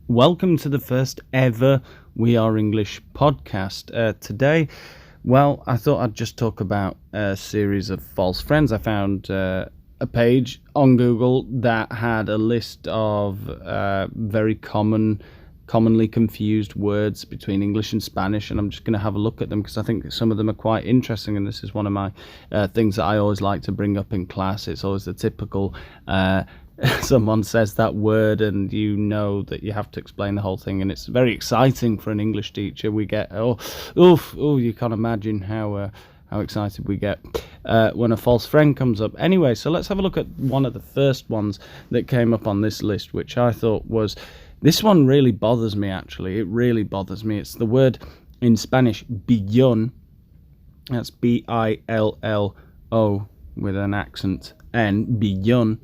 Welcome to the first ever We Are English podcast. Today, I thought I'd just talk about a series of false friends. I found a page on Google that had a list of very commonly confused words between English and Spanish, and I'm just going to have a look at them because I think some of them are quite interesting, and this is one of my things that I always like to bring up in class. It's always the typical someone says that word and you know that you have to explain the whole thing, and it's very exciting for an English teacher. We get you can't imagine how excited we get when a false friend comes up. Anyway, so let's have a look at one of the first ones that came up on this list, which I thought was, this one really bothers me. Actually, it really bothers me. It's the word in Spanish billón. That's B-I-L-L-O with an accent N, billón.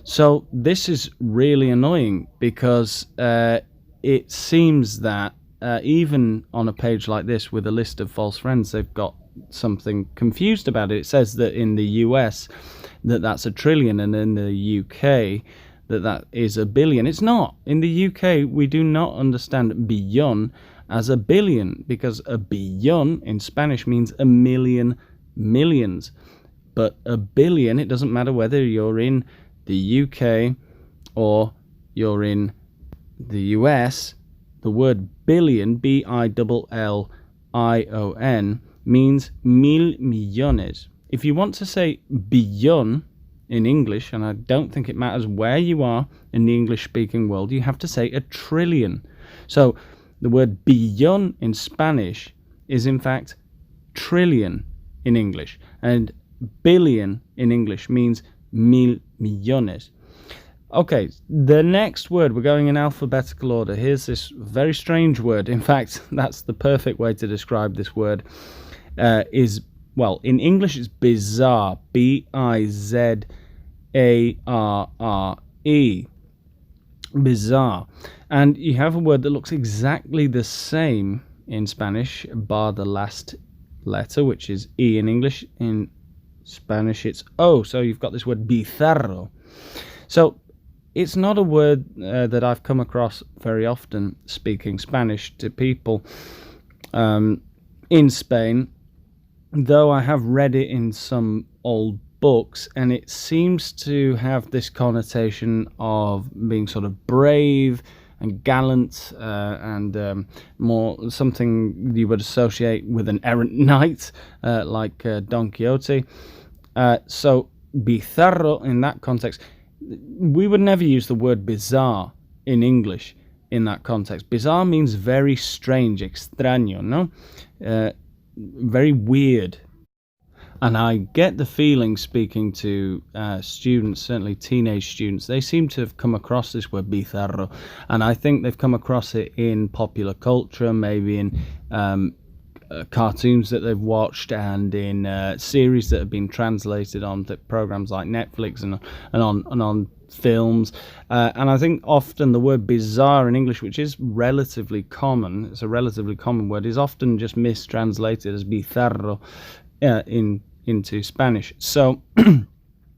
So this is really annoying because it seems that even on a page like this with a list of false friends, they've got something confused about it. It says that in the US that's a trillion, and in the UK that is a billion. It's not. In the UK, we do not understand billón as a billion, because a billón in Spanish means a million, millions. But a billion, it doesn't matter whether you're in the UK or you're in the US, the word billion, B-I-L-L-I-O-N, means mil millones. If you want to say billón in English, and I don't think it matters where you are in the English-speaking world, you have to say a trillion. So the word billón in Spanish is in fact trillion in English, and billion in English means mil millones. Okay, the next word, we're going in alphabetical order. Here's this very strange word. In fact, that's the perfect way to describe this word. In English it's bizarre, B-I-Z-A-R-R-E, bizarre. And you have a word that looks exactly the same in Spanish, bar the last letter, which is E in English. In Spanish it's O, so you've got this word bizarro. So it's not a word that I've come across very often speaking Spanish to people in Spain, though I have read it in some old books, and it seems to have this connotation of being sort of brave and gallant, and more something you would associate with an errant knight like Don Quixote. So bizarro in that context, we would never use the word bizarre in English in that context. Bizarre means very strange, extraño, no? Very weird. And I get the feeling, speaking to students, certainly teenage students, they seem to have come across this word bizarro, and I think they've come across it in popular culture, maybe in cartoons that they've watched, and in series that have been translated on programs like Netflix and on films. And I think often the word bizarre in English, which is relatively common, it's a relatively common word, is often just mistranslated as bizarro into Spanish. So I'm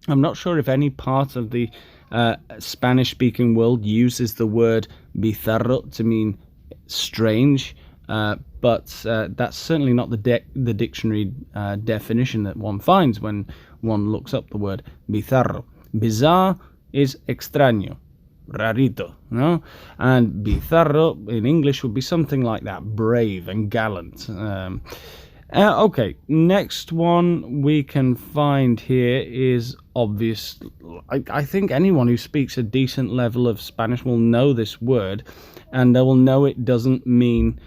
not sure if any part of the Spanish-speaking world uses the word bizarro to mean strange, but that's certainly not the dictionary definition that one finds when one looks up the word bizarro. Bizarre is extraño, rarito, no? And bizarro in English would be something like that, brave and gallant. Okay, next one we can find here is obvious. I think anyone who speaks a decent level of Spanish will know this word, and they will know it doesn't mean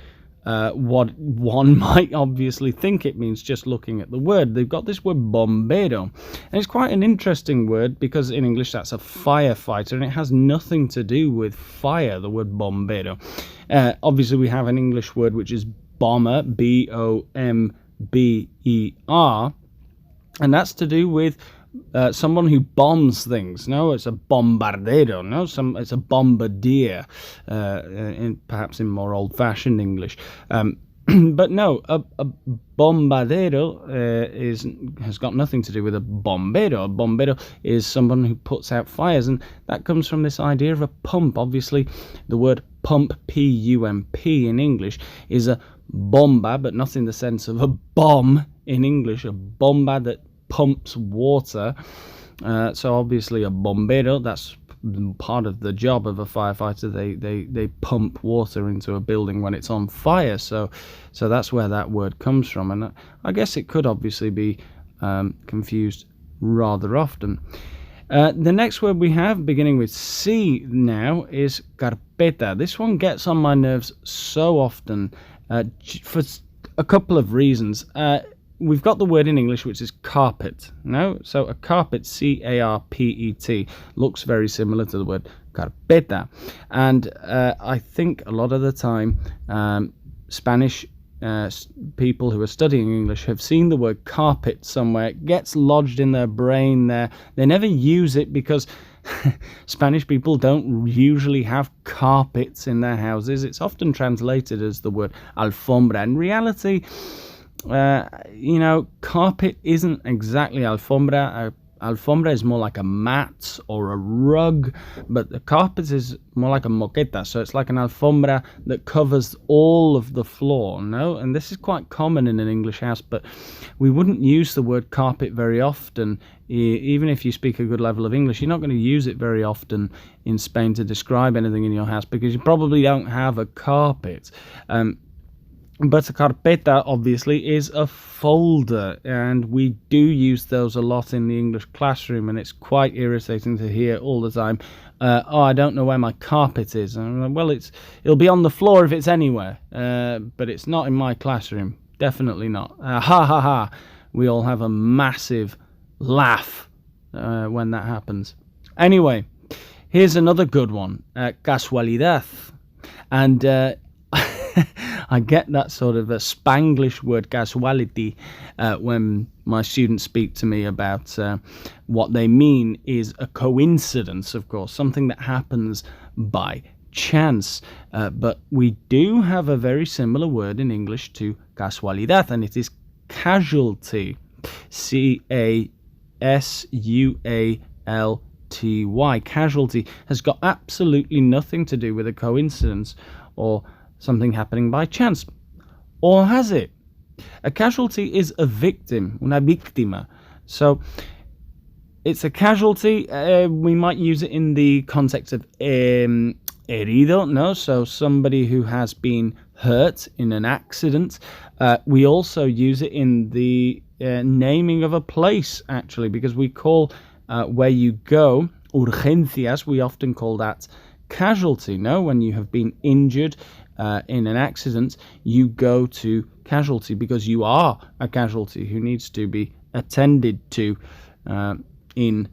what one might obviously think it means just looking at the word. They've got this word bombero, and it's quite an interesting word because in English that's a firefighter, and it has nothing to do with fire, the word bombero. Obviously we have an English word which is bomber, B-O-M-B-E-R, and that's to do with someone who bombs things. No, it's a bombardero. No, it's a bombardier, perhaps in more old-fashioned English. But no, a bombardero has got nothing to do with a bombero. A bombero is someone who puts out fires, and that comes from this idea of a pump. Obviously, the word pump, P-U-M-P in English, is a bomba, but not in the sense of a bomb in English. A bomba that pumps water. So obviously a bombero, that's part of the job of a firefighter. They pump water into a building when it's on fire. So that's where that word comes from. And I guess it could obviously be confused rather often. The next word we have, beginning with C now, is carpeta. This one gets on my nerves so often for a couple of reasons. We've got the word in English which is carpet. No, so a carpet, C-A-R-P-E-T, looks very similar to the word carpeta, and I think a lot of the time Spanish people who are studying English have seen the word carpet somewhere. It gets lodged in their brain there. They never use it because Spanish people don't usually have carpets in their houses. It's often translated as the word alfombra. In reality, carpet isn't exactly alfombra. Alfombra is more like a mat or a rug, but the carpet is more like a moqueta, so it's like an alfombra that covers all of the floor, no? And this is quite common in an English house, but we wouldn't use the word carpet very often. Even if you speak a good level of English, you're not going to use it very often in Spain to describe anything in your house because you probably don't have a carpet. But a carpeta, obviously, is a folder, and we do use those a lot in the English classroom, and it's quite irritating to hear all the time, I don't know where my carpet is. And I'm like, well, it'll be on the floor if it's anywhere, but it's not in my classroom. Definitely not. Ha ha ha. We all have a massive laugh when that happens. Anyway, here's another good one, casualidad. And I get that sort of a Spanglish word, casualty, when my students speak to me about what they mean is a coincidence, of course, something that happens by chance. But we do have a very similar word in English to casualidad, and it is casualty. C-A-S-U-A-L-T-Y. Casualty has got absolutely nothing to do with a coincidence or something happening by chance. Or has it? A casualty is a victim, una víctima. So it's a casualty. We might use it in the context of herido, no? So somebody who has been hurt in an accident. We also use it in the naming of a place, actually, because we call where you go, urgencias, we often call that casualty, no? When you have been injured in an accident, you go to casualty because you are a casualty who needs to be attended to in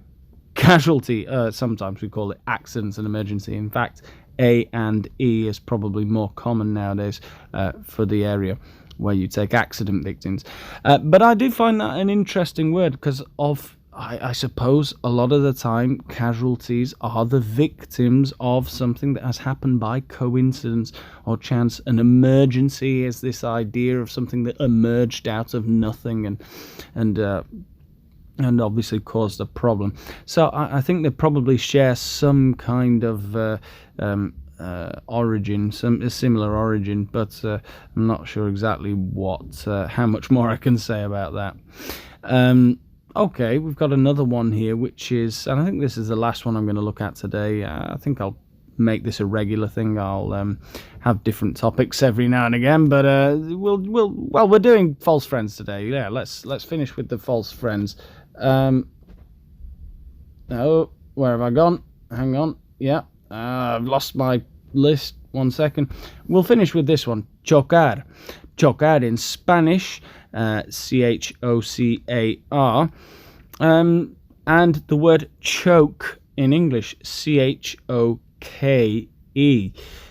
casualty. Sometimes we call it accidents and emergency. In fact, A and E is probably more common nowadays for the area where you take accident victims. But I do find that an interesting word because I suppose a lot of the time casualties are the victims of something that has happened by coincidence or chance. An emergency is this idea of something that emerged out of nothing and obviously caused a problem. So I think they probably share some kind of origin, a similar origin, but I'm not sure exactly how much more I can say about that. Okay, we've got another one here, which is, and I think this is the last one I'm going to look at today. I think I'll make this a regular thing. I'll have different topics every now and again, but we're doing false friends today. Yeah, let's finish with the false friends. Oh, where have I gone? Hang on. Yeah, I've lost my list. 1 second. We'll finish with this one. Chocar. Chocar in Spanish. C-H-O-C-A-R, and the word choke in English, C-H-O-K-E.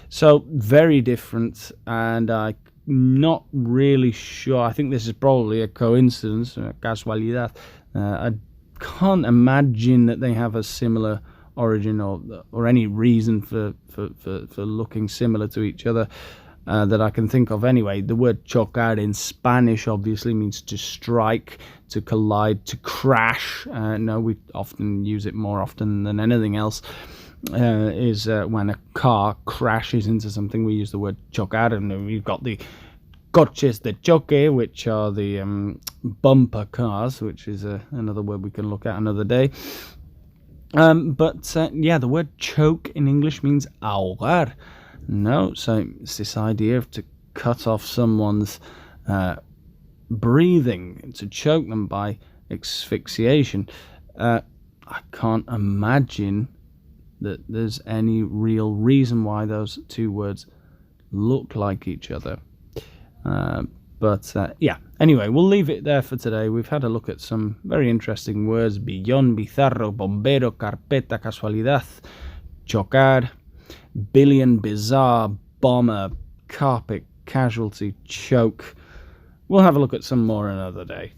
So very different, and I'm not really sure. I think this is probably a coincidence, casualidad. I can't imagine that they have a similar origin or any reason for looking similar to each other. that I can think of anyway. The word chocar in Spanish obviously means to strike, to collide, to crash. No, we often use it more often than anything else. Is when a car crashes into something, we use the word chocar. And we've got the coches de choque, which are the bumper cars, which is another word we can look at another day. Yeah, the word choke in English means ahogar. No, so it's this idea of to cut off someone's breathing, to choke them by asphyxiation. I can't imagine that there's any real reason why those two words look like each other. Yeah, anyway, we'll leave it there for today. We've had a look at some very interesting words: billón, bizarro, bombero, carpeta, casualidad, chocar, billion, bizarre, bomber, carpet, casualty, choke. We'll have a look at some more another day.